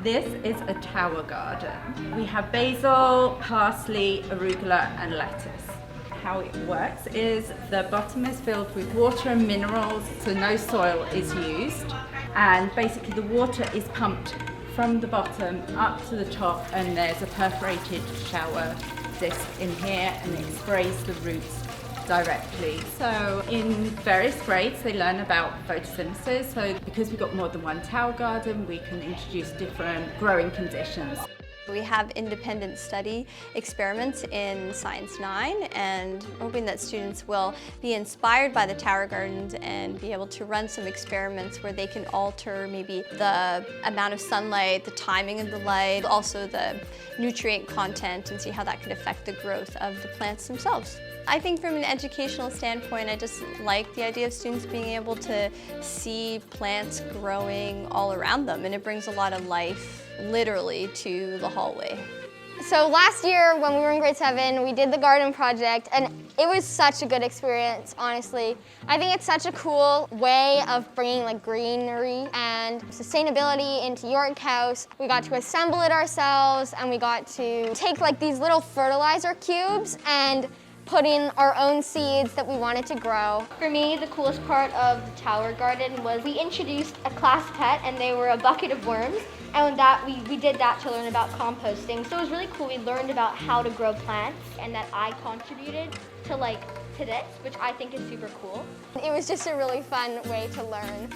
This is a tower garden. We have basil, parsley, arugula and lettuce. How it works is the bottom is filled with water and minerals, so no soil is used. And basically the water is pumped from the bottom up to the top, and there's a perforated shower disc in here, and it sprays the roots directly. So in various grades they learn about photosynthesis, so because we've got more than one tower garden we can introduce different growing conditions. We have independent study experiments in Science 9, and hoping that students will be inspired by the tower gardens and be able to run some experiments where they can alter maybe the amount of sunlight, the timing of the light, also the nutrient content, and see how that could affect the growth of the plants themselves. I think from an educational standpoint, I just like the idea of students being able to see plants growing all around them, and it brings a lot of life literally to the hallway. So last year when we were in grade 7, we did the garden project, and it was such a good experience, honestly. I think it's such a cool way of bringing like greenery and sustainability into York House. We got to assemble it ourselves, and we got to take like these little fertilizer cubes and put in our own seeds that we wanted to grow. For me, the coolest part of the tower garden was we introduced a class pet, and they were a bucket of worms. And that we did that to learn about composting. So it was really cool. We learned about how to grow plants, and that I contributed to this, which I think is super cool. It was just a really fun way to learn.